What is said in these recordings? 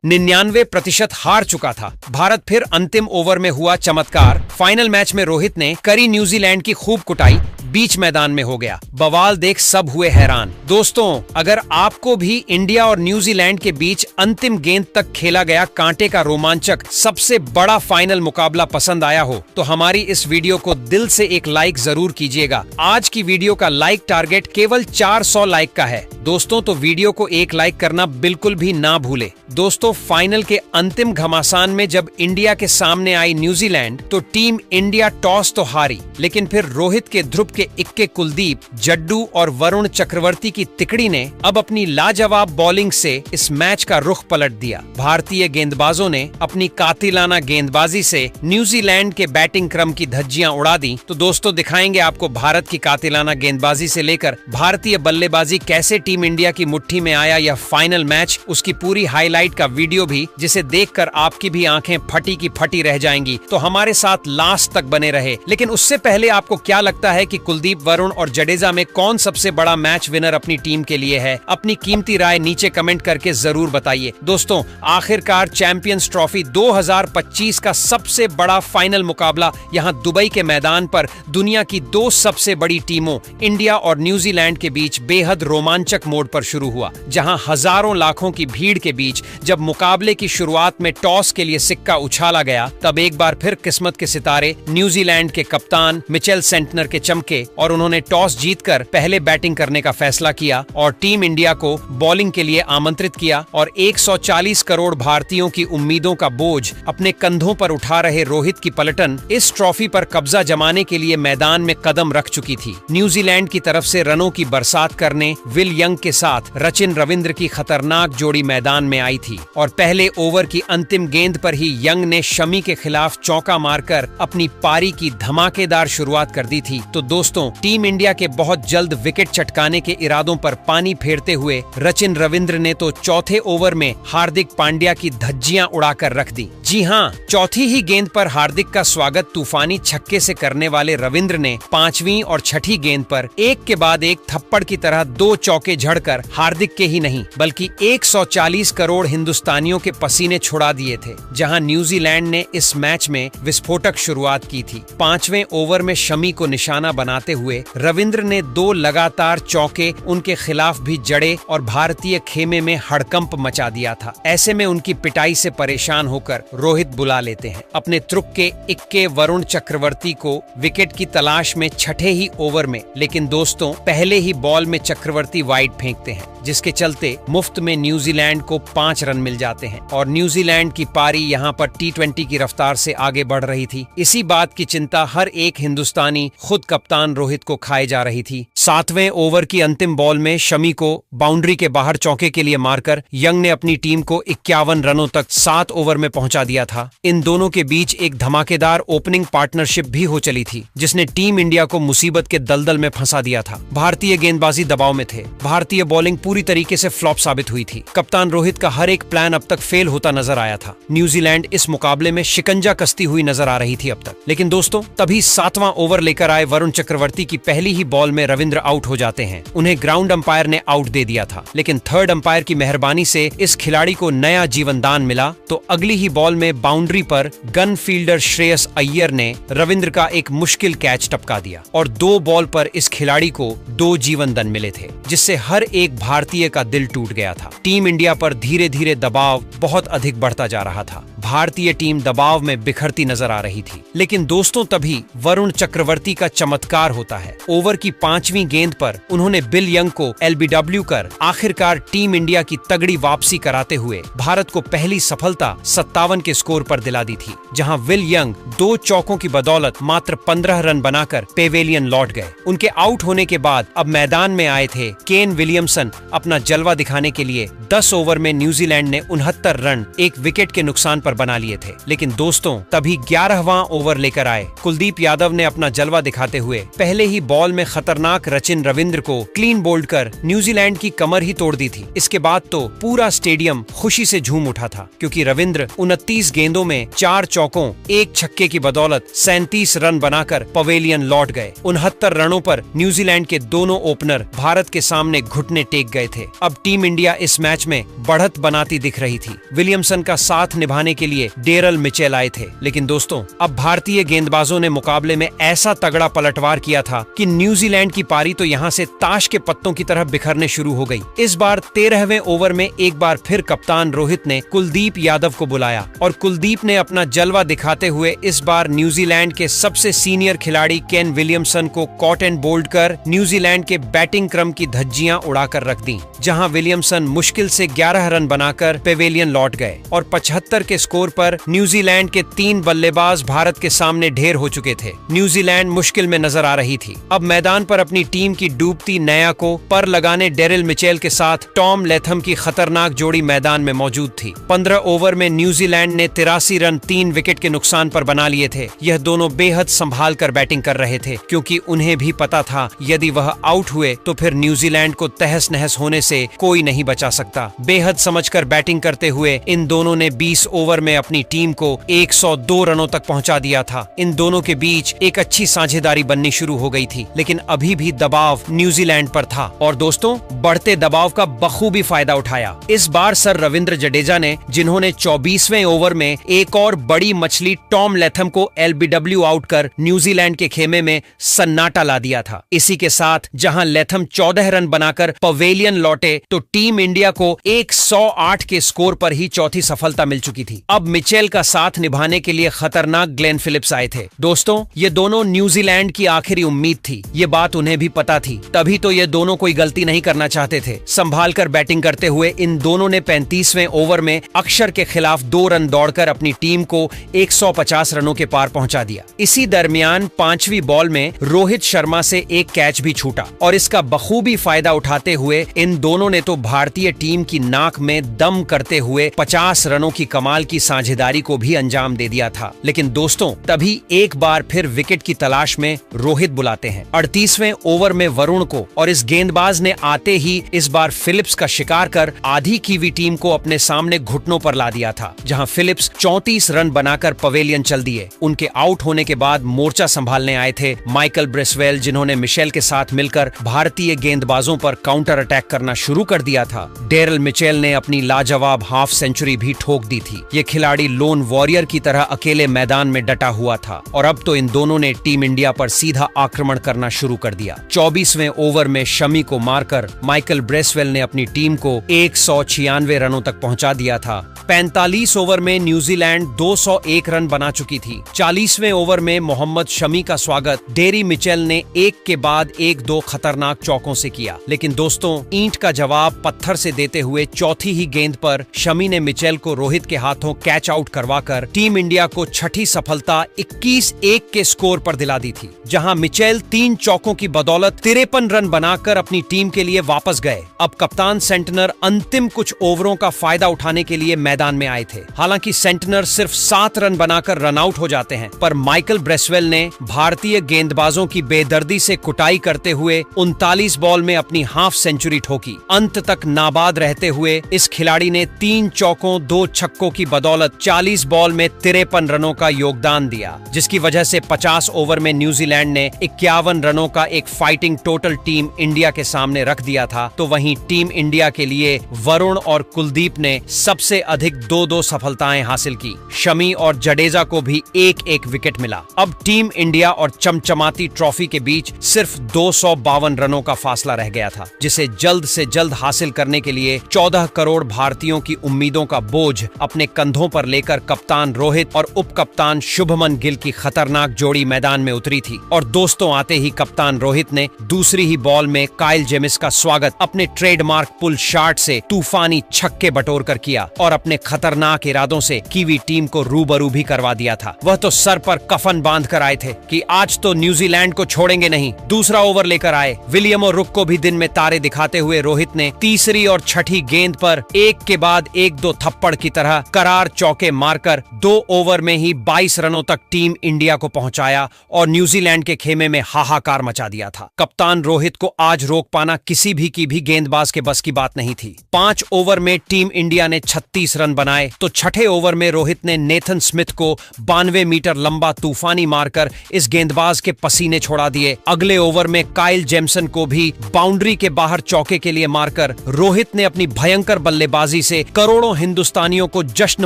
99% हार चुका था। भारत फिर अंतिम ओवर में हुआ चमत्कार। फाइनल मैच में रोहित ने करी न्यूजीलैंड की खूब कुटाई, बीच मैदान में हो गया बवाल देख सब हुए हैरान। दोस्तों, अगर आपको भी इंडिया और न्यूजीलैंड के बीच अंतिम गेंद तक खेला गया कांटे का रोमांचक सबसे बड़ा फाइनल मुकाबला पसंद आया हो तो हमारी इस वीडियो को दिल से एक लाइक जरूर कीजिएगा। आज की वीडियो का लाइक टारगेट केवल 400 लाइक का है दोस्तों, तो वीडियो को एक लाइक करना बिल्कुल भी ना भूले। दोस्तों, फाइनल के अंतिम घमासान में जब इंडिया के सामने आई न्यूजीलैंड तो टीम इंडिया टॉस तो हारी, लेकिन फिर रोहित के ध्रुव के इक्के कुलदीप, जड्डू और वरुण चक्रवर्ती की तिकड़ी ने अब अपनी लाजवाब बॉलिंग से इस मैच का रुख पलट दिया। भारतीय गेंदबाजों ने अपनी कातिलाना गेंदबाजी से न्यूजीलैंड के बैटिंग क्रम की धज्जियां उड़ा दी। तो दोस्तों, दिखाएंगे आपको भारत की कातिलाना गेंदबाजी से लेकर भारतीय बल्लेबाजी कैसे टीम इंडिया की मुट्ठी में आया यह फाइनल मैच, उसकी पूरी हाईलाइट का वीडियो भी, जिसे देखकर आपकी भी आंखें फटी की फटी रह जाएंगी। तो हमारे साथ लास्ट तक बने रहे। लेकिन उससे पहले आपको क्या लगता है कि कुलदीप, वरुण और जडेजा में कौन सबसे बड़ा मैच विनर अपनी टीम के लिए है? अपनी कीमती राय नीचे कमेंट करके जरूर बताइए। दोस्तों, आखिरकार चैंपियंस ट्रॉफी 2025 का सबसे बड़ा फाइनल मुकाबला यहां दुबई के मैदान पर दुनिया की दो सबसे बड़ी टीमों इंडिया और न्यूजीलैंड के बीच बेहद रोमांचक मोड पर शुरू हुआ, जहां हजारों लाखों की भीड़ के बीच जब मुकाबले की शुरुआत में टॉस के लिए सिक्का उछाला गया, तब एक बार फिर किस्मत के सितारे न्यूजीलैंड के कप्तान मिचेल सेंटनर के चमके और उन्होंने टॉस जीतकर पहले बैटिंग करने का फैसला किया और टीम इंडिया को बॉलिंग के लिए आमंत्रित किया। और 140 करोड़ भारतीयों की उम्मीदों का बोझ अपने कंधों पर उठा रहे रोहित की पलटन इस ट्रॉफी पर कब्जा जमाने के लिए मैदान में कदम रख चुकी थी। न्यूजीलैंड की तरफ से रनों की बरसात करने विल यंग के साथ रचिन रविंद्र की खतरनाक जोड़ी मैदान में आई थी और पहले ओवर की अंतिम गेंद पर ही यंग ने शमी के खिलाफ चौका मारकर अपनी पारी की धमाकेदार शुरुआत कर दी थी। तो दोस्तों, टीम इंडिया के बहुत जल्द विकेट चटकाने के इरादों पर पानी फेरते हुए रचिन रविंद्र ने तो चौथे ओवर में हार्दिक पांड्या की धज्जियां उड़ाकर रख दी। जी हां, चौथी ही गेंद पर हार्दिक का स्वागत तूफानी छक्के से करने वाले रविंद्र ने पांचवी और छठी गेंद पर एक के बाद एक थप्पड़ की तरह दो चौके झड़कर हार्दिक के ही नहीं बल्कि 140 करोड़ हिंदुस्तानियों के पसीने छुड़ा दिए थे। जहां न्यूजीलैंड ने इस मैच में विस्फोटक शुरुआत की थी। पांचवें ओवर में शमी को निशाना बनाते हुए रविंद्र ने दो लगातार चौके उनके खिलाफ भी जड़े और भारतीय खेमे में हड़कंप मचा दिया था। ऐसे में उनकी पिटाई से परेशान होकर रोहित बुला लेते हैं अपने तुर्क के इक्के वरुण चक्रवर्ती को विकेट की तलाश में छठे ही ओवर में। लेकिन दोस्तों, पहले ही बॉल में चक्रवर्ती वाइड फेंकते हैं, जिसके चलते मुफ्त में न्यूजीलैंड को 5 रन मिल जाते हैं और न्यूजीलैंड की पारी यहां पर T20 की रफ्तार से आगे बढ़ रही थी। इसी बात की चिंता हर एक हिंदुस्तानी, खुद कप्तान रोहित को खाए जा रही थी। 7वें ओवर की अंतिम बॉल में शमी को बाउंड्री के बाहर चौके के लिए मारकर यंग ने अपनी टीम को 51 रनों तक 7 ओवर में पहुंचा दिया था। इन दोनों के बीच एक धमाकेदार ओपनिंग पार्टनरशिप भी हो चली थी, जिसने टीम इंडिया को मुसीबत के दलदल में फंसा दिया था। भारतीय गेंदबाजी दबाव में थे, भारतीय बॉलिंग पूरी तरीके से फ्लॉप साबित हुई थी। कप्तान रोहित का हर एक प्लान अब तक फेल होता नजर आया था। न्यूजीलैंड इस मुकाबले में शिकंजा कसती हुई नजर आ रही थी अब तक। लेकिन दोस्तों, तभी 7वां ओवर लेकर आए वरुण चक्रवर्ती की पहली ही बॉल में रविंद्र आउट हो जाते हैं। उन्हें ग्राउंड अंपायर ने आउट दे दिया था, लेकिन थर्ड अंपायर की मेहरबानी से इस खिलाड़ी को नया जीवन दान मिला। तो अगली ही बॉल में बाउंड्री पर गन फील्डर श्रेयस अय्यर ने रविंद्र का एक मुश्किल कैच टपका दिया और 2 बॉल पर इस खिलाड़ी को 2 जीवन दान मिले थे, जिससे हर एक भारतीय का दिल टूट गया था। टीम इंडिया पर धीरे धीरे दबाव बहुत अधिक बढ़ता जा रहा था। भारतीय टीम दबाव में बिखरती नजर आ रही थी। लेकिन दोस्तों, तभी वरुण चक्रवर्ती का चमत्कार होता है। ओवर की 5वीं गेंद पर उन्होंने बिल यंग को LBW कर आखिरकार टीम इंडिया की तगड़ी वापसी कराते हुए भारत को पहली सफलता 57 के स्कोर पर दिला दी थी, जहां विल यंग 2 चौकों की बदौलत मात्र 15 रन बनाकर पेवेलियन लौट गए। उनके आउट होने के बाद अब मैदान में आए थे केन विलियमसन अपना जलवा दिखाने के लिए। 10 ओवर में न्यूजीलैंड ने 69 रन एक विकेट के नुकसान पर बना लिए थे। लेकिन दोस्तों, तभी 11वां ओवर लेकर आए कुलदीप यादव ने अपना जलवा दिखाते हुए पहले ही बॉल में खतरनाक रचिन रविंद्र को क्लीन बोल्ड कर न्यूजीलैंड की कमर ही तोड़ दी थी। इसके बाद तो पूरा स्टेडियम खुशी से झूम उठा था, क्योंकि रविंद्र 29 गेंदों में 4 चौकों 1 छक्के की बदौलत 37 रन बनाकर पवेलियन लौट गए। 69 रनों पर न्यूजीलैंड के दोनों ओपनर भारत के सामने घुटने टेक गए थे। अब टीम इंडिया इस मैच में बढ़त बनाती दिख रही थी। विलियमसन का साथ निभाने के लिए डेरल मिचेल आए थे, लेकिन दोस्तों अब भारतीय गेंदबाजों ने मुकाबले में ऐसा तगड़ा पलटवार किया था कि न्यूजीलैंड की पारी तो यहाँ से ताश के पत्तों की तरह बिखरने शुरू हो गई। इस बार 13वें ओवर में एक बार फिर कप्तान रोहित ने कुलदीप यादव को बुलाया और कुलदीप ने अपना जलवा दिखाते हुए इस बार न्यूजीलैंड के सबसे सीनियर खिलाड़ी केन विलियमसन को कॉट एंड बोल्ड कर न्यूजीलैंड के बैटिंग क्रम की धज्जियां उड़ाकर रख दी, जहां विलियमसन मुश्किल से 11 रन बनाकर पेवेलियन लौट गए और 75 के स्कोर पर न्यूजीलैंड के 3 बल्लेबाज भारत के सामने ढेर हो चुके थे। न्यूजीलैंड मुश्किल में नजर आ रही थी। अब मैदान पर अपनी टीम की डूबती नया को पर लगाने डेरिल मिचेल के साथ टॉम लेथम की खतरनाक जोड़ी मैदान में मौजूद थी। 15 ओवर में न्यूजीलैंड ने 83 रन 3 विकेट के नुकसान पर बना लिए थे। यह दोनों बेहद संभाल कर बैटिंग कर रहे थे, क्योंकि उन्हें भी पता था यदि वह आउट हुए तो फिर न्यूजीलैंड को तहस नहस होने से कोई नहीं बचा सकता। बेहद समझकर बैटिंग करते हुए इन दोनों ने 20 ओवर में अपनी टीम को 102 रनों तक पहुंचा दिया था। इन दोनों के बीच एक अच्छी साझेदारी बननी शुरू हो गई थी, लेकिन अभी भी दबाव न्यूजीलैंड पर था और दोस्तों बढ़ते दबाव का बखूबी फायदा उठाया। इस बार सर रविंद्र जडेजा ने, जिन्होंने 24वें ओवर में एक और बड़ी मछली टॉम लेथम को एलबीडब्ल्यू आउट कर न्यूजीलैंड के खेमे में सन्नाटा ला दिया था। इसी के साथ जहां लेथम 14 रन बनाकर पवेलियन लौटे तो टीम इंडिया को 108 के स्कोर पर ही चौथी सफलता मिल चुकी थी। अब मिचेल का साथ निभाने के लिए खतरनाक ग्लेन फिलिप्स आए थे। दोस्तों ये दोनों न्यूजीलैंड की आखिरी उम्मीद थी, ये बात उन्हें भी पता थी, तभी तो ये दोनों कोई गलती नहीं करना चाहते थे। संभाल कर बैटिंग करते हुए इन दोनों ने 35वें ओवर में अक्षर के खिलाफ 2 रन दौड़कर अपनी टीम को 150 रनों के पार पहुंचा दिया। इसी दरमियान 5वीं बॉल में रोहित शर्मा से एक कैच भी छूटा और इसका बखूबी फायदा उठाते हुए इन दोनों ने तो भारतीय टीम की नाक में दम करते हुए 50 रनों की कमाल की साझेदारी को भी अंजाम दे दिया था। लेकिन दोस्तों तभी एक बार फिर विकेट की तलाश में रोहित बुलाते हैं। 38वें ओवर में वरुण को, और इस गेंदबाज ने आते ही इस बार फिलिप्स का शिकार कर आधी कीवी टीम को अपने सामने घुटनों पर ला दिया था, जहां फिलिप्स 34 रन बनाकर पवेलियन चल दिए। उनके आउट होने के बाद मोर्चा संभालने आए थे माइकल ब्रेसवेल, जिन्होंने मिशेल के साथ मिलकर भारतीय गेंदबाजों पर काउंटर अटैक करना शुरू कर दिया था। डेरल मिचेल ने अपनी लाजवाब हाफ सेंचुरी भी ठोक दी थी। ये खिलाड़ी लोन वॉरियर की तरह अकेले मैदान में डटा हुआ था और अब तो इन दोनों ने टीम इंडिया पर सीधा आक्रमण करना शुरू कर दिया। 24वें ओवर में शमी को मारकर माइकल ब्रेसवेल ने अपनी टीम को 196 रनों तक पहुंचा दिया था। 45 ओवर में न्यूजीलैंड 201 रन बना चुकी थी। 40वें ओवर में मोहम्मद शमी का स्वागत डेरी मिचेल ने एक के बाद एक 2 खतरनाक चौकों से किया, लेकिन दोस्तों ईंट का जवाब पत्थर से देते हुए चौथी ही गेंद पर शमी ने मिचेल को रोहित के हाथों कैच आउट करवाकर टीम इंडिया को छठी सफलता 21-1 के स्कोर पर दिला दी थी, जहां मिचेल 3 चौकों की बदौलत 53 रन बनाकर अपनी टीम के लिए वापस गए। अब कप्तान सेंटनर अंतिम कुछ ओवरों का फायदा उठाने के लिए मैदान में आए थे। हालांकि सेंटनर सिर्फ 7 रन बनाकर रन आउट हो जाते हैं, पर माइकल ब्रेसवेल ने भारतीय गेंदबाजों की बेदर्दी से कुटाई करते हुए 39 बॉल में अपनी हाफ सेंचुरी ठोकी। अंत तक नाबाद रहते हुए इस खिलाड़ी ने 3 चौकों 2 छक्कों की बदौलत 40 बॉल में 53 रनों का योगदान दिया, जिसकी वजह से 50 ओवर में न्यूजीलैंड ने 51 रनों का एक फाइटिंग टोटल टीम इंडिया के सामने रख दिया था। तो वहीं टीम इंडिया के लिए वरुण और कुलदीप ने सबसे अधिक 2-2 सफलताएं हासिल की। शमी और जडेजा को भी 1-1 विकेट मिला। अब टीम इंडिया और चमचमाती ट्रॉफी के बीच सिर्फ 252 रनों का फासला रह गया था, जिसे जल्द से जल्द हासिल करने के लिए 14 करोड़ भारतीयों की उम्मीदों का बोझ अपने कंधों पर लेकर कप्तान रोहित और उप कप्तान शुभमन गिल की खतरनाक जोड़ी मैदान में उतरी थी। और दोस्तों आते ही कप्तान रोहित ने दूसरी ही बॉल में काइल जेमिस का स्वागत अपने ट्रेडमार्क पुल शॉट से तूफानी छक्के बटोर कर किया और अपने खतरनाक इरादों से कीवी टीम को रूबरू भी करवा दिया था। वह तो सर पर कफन बांध कर आए थे कि आज तो न्यूजीलैंड को छोड़ेंगे नहीं। दूसरा ओवर लेकर आए। विलियम और रुक को भी दिन में तारे दिखाते हुए रोहित ने तीसरी और छठी गेंद पर एक के बाद एक 2 थप्पड़ की तरह करार चौके मारकर 2 ओवर में ही 22 रनों तक टीम इंडिया को पहुंचाया और न्यूजीलैंड के खेमे में हाहाकार मचा दिया था। था। कप्तान रोहित को आज रोक पाना किसी भी की भी गेंदबाज के बस की बात नहीं थी। 5 ओवर में टीम इंडिया ने 36 रन बनाए तो छठे ओवर में रोहित ने नेथन स्मिथ को 92 मीटर लंबा तूफानी मारकर इस गेंदबाज के पसीने छोड़ा दिए। अगले ओवर में काइल जेमसन को भी बाउंड्री के बाहर चौके के लिए मारकर रोहित ने अपनी भयंकर बल्लेबाजी से करोड़ों हिंदुस्तानियों को जश्न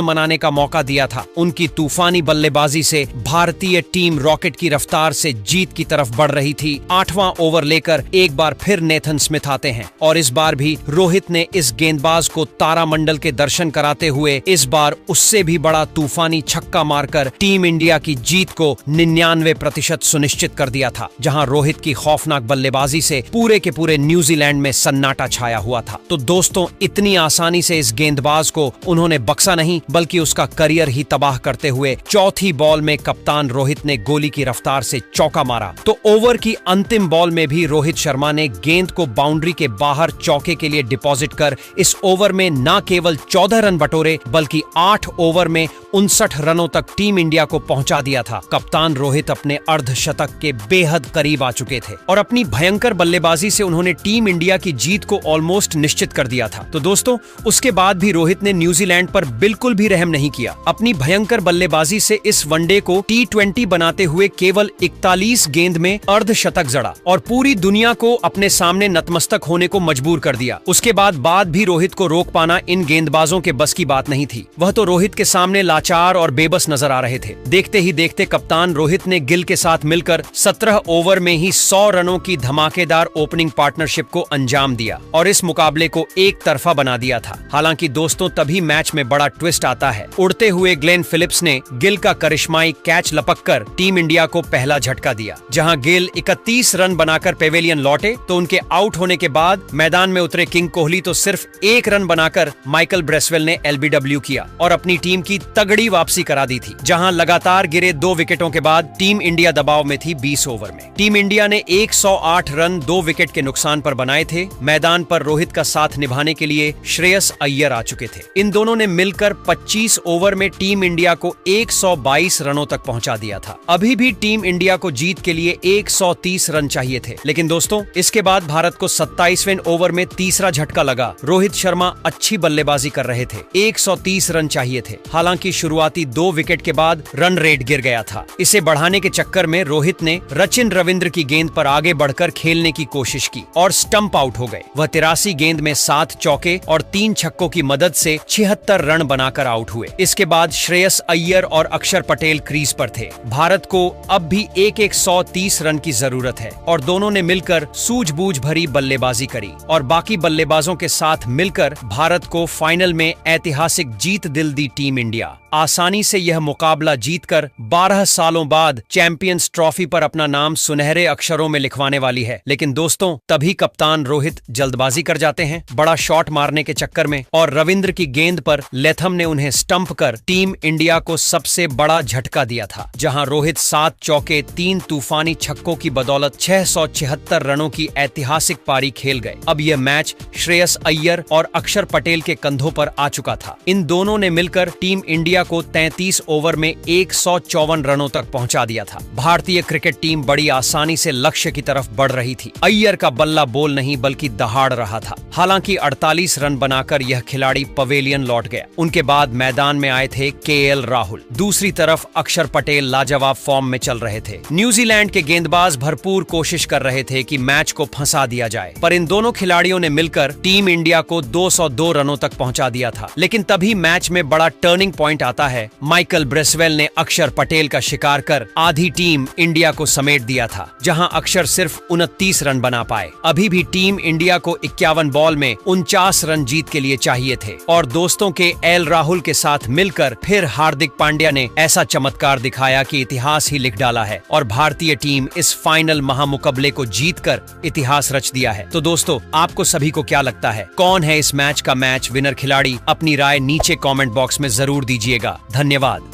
मनाने का मौका दिया था। उनकी तूफानी बल्लेबाजी से भारतीय टीम रॉकेट की रफ्तार से जीत की तरफ बढ़ रही थी। 8वां ओवर लेकर एक बार फिर नेथन स्मिथ आते हैं और इस बार भी रोहित ने इस गेंदबाज को तारामंडल के दर्शन कराते हुए इस बार उससे भी बड़ा तूफानी छक्का मारकर टीम इंडिया की जीत को 99% सुनिश्चित कर दिया था। जहां रोहित की खौफनाक बल्लेबाजी से पूरे के पूरे न्यूजीलैंड में सन्नाटा छाया हुआ था। तो दोस्तों, इतनी आसानी से इस गेंदबाज को उन्होंने बख्शा नहीं बल्कि उसका करियर ही तबाह करते हुए चौथी बॉल में कप्तान रोहित ने गोली की रफ्तार से चौका मारा। तो ओवर की अंतिम बॉल में भी रोहित शर्मा ने गेंद को बाउंड्री के बाहर चौके के लिए डिपॉजिट कर इस ओवर में न केवल 14 रन बटोरे बल्कि 8 ओवर में 59 रनों तक टीम इंडिया को पहुंचा दिया था। कप्तान रोहित अपने अर्धशतक के बेहद करीब आ चुके थे और अपनी भयंकर बल्लेबाजी से उन्होंने टीम इंडिया की जीत को ऑलमोस्ट निश्चित कर दिया था। तो दोस्तों, उसके बाद भी रोहित ने न्यूजीलैंड पर बिल्कुल भी रहम नहीं किया। अपनी भयंकर बल्लेबाजी से इस वनडे को T20 बनाते हुए केवल 41 गेंद में अर्धशतक जड़ा और पूरी दुनिया को अपने सामने नतमस्तक होने को मजबूर कर दिया। उसके बाद भी रोहित को रोक पाना इन गेंदबाजों के बस की बात नहीं थी। वह तो रोहित के सामने लाचार और बेबस नजर आ रहे थे। देखते ही देखते कप्तान रोहित ने गिल के साथ मिलकर 17 ओवर में ही 100 रनों की धमाकेदार ओपनिंग पार्टनरशिप को अंजाम दिया और इस मुकाबले को एक तरफा बना दिया था। हालांकि दोस्तों, तभी मैच में बड़ा ट्विस्ट आता है। उड़ते हुए ग्लेन फिलिप्स ने गिल का करिश्माई कैच लपककर टीम इंडिया को पहला झटका दिया। जहां गिल 31 रन बनाकर पेवेलियन लौटे तो उनके आउट होने के बाद मैदान में उतरे किंग कोहली तो सिर्फ 1 रन बनाकर माइकल ब्रेसवेल ने LBW किया और अपनी टीम की तगड़ी वापसी करा दी थी। जहां लगातार गिरे 2 विकेटों के बाद टीम इंडिया दबाव में थी 20 ओवर में। टीम इंडिया ने 108 रन 2 विकेट के नुकसान पर बनाए थे। मैदान पर रोहित का साथ निभाने के लिए श्रेयस अय्यर आ चुके थे। इन दोनों ने मिलकर 25 ओवर में टीम इंडिया को 122 रनों तक पहुंचा दिया था। अभी भी टीम इंडिया को जीत के लिए 130 रन चाहिए थे, लेकिन दोस्तों, इसके बाद भारत को 27वें ओवर में तीसरा झटका लगा। रोहित शर्मा अच्छी बल्लेबाजी कर रहे थे। 130 रन चाहिए थे। हालांकि शुरुआती 2 विकेट के बाद रन रेट गिर गया था। इसे बढ़ाने के चक्कर में रोहित ने रचिन रविंद्र की गेंद पर आगे बढ़कर खेलने की कोशिश की और स्टंप आउट हो गए। वह 83 गेंद में 7 चौके और 3 छक्कों की मदद से 76 रन बनाकर आउट हुए। इसके बाद श्रेयस अय्यर और अक्षर पटेल क्रीज पर थे। भारत को अब भी 130 रन की जरूरत है और दोनों ने मिलकर सूझबूझ भरी बल्लेबाजी करी और बाकी बल्लेबाजों के साथ मिलकर भारत को फाइनल में ऐतिहासिक जीत दिल दी टीम इंडिया। आसानी से यह मुकाबला जीतकर 12 सालों बाद चैंपियंस ट्रॉफी पर अपना नाम सुनहरे अक्षरों में लिखवाने वाली है। लेकिन दोस्तों, तभी कप्तान रोहित जल्दबाजी कर जाते हैं बड़ा शॉट मारने के चक्कर में और रविंद्र की गेंद पर लेथम ने उन्हें स्टंप कर टीम इंडिया को सबसे बड़ा झटका दिया था। जहां रोहित 7 चौके 3 तूफानी छक्कों की बदौलत 676 रनों की ऐतिहासिक पारी खेल गए। अब यह मैच श्रेयस अय्यर और अक्षर पटेल के कंधों पर आ चुका था। इन दोनों ने मिलकर टीम इंडिया को 33 ओवर में 154 रनों तक पहुंचा दिया था। भारतीय क्रिकेट टीम बड़ी आसानी से लक्ष्य की तरफ बढ़ रही थी। अय्यर का बल्ला बोल नहीं बल्कि दहाड़ रहा था। हालांकि 48 रन बनाकर यह खिलाड़ी पवेलियन लौट गया। उनके बाद मैदान में आए थे KL राहुल। दूसरी तरफ अक्षर पटेल लाजवाब फॉर्म में चल रहे थे। न्यूजीलैंड के गेंदबाज भरपूर कोशिश कर रहे थे कि मैच को फंसा दिया जाए, पर इन दोनों खिलाड़ियों ने मिलकर टीम इंडिया को 202 रनों तक पहुंचा दिया था। लेकिन तभी मैच में बड़ा टर्निंग पॉइंट आता है। माइकल ब्रेसवेल ने अक्षर पटेल का शिकार कर आधी टीम इंडिया को समेट दिया था, जहां अक्षर सिर्फ 29 रन बना पाए। अभी भी टीम इंडिया को 51 बॉल में 49 रन जीत के लिए चाहिए थे और दोस्तों के KL राहुल के साथ मिलकर फिर हार्दिक पांड्या ने ऐसा चमत्कार दिखाया कि इतिहास ही लिख डाला है और भारतीय टीम इस फाइनल महामुकाबले को जीतकर इतिहास रच दिया है। तो दोस्तों, आपको सभी को क्या लगता है, कौन है इस मैच का मैच विनर खिलाड़ी? अपनी राय नीचे कमेंट बॉक्स में जरूर दीजिएगा। धन्यवाद।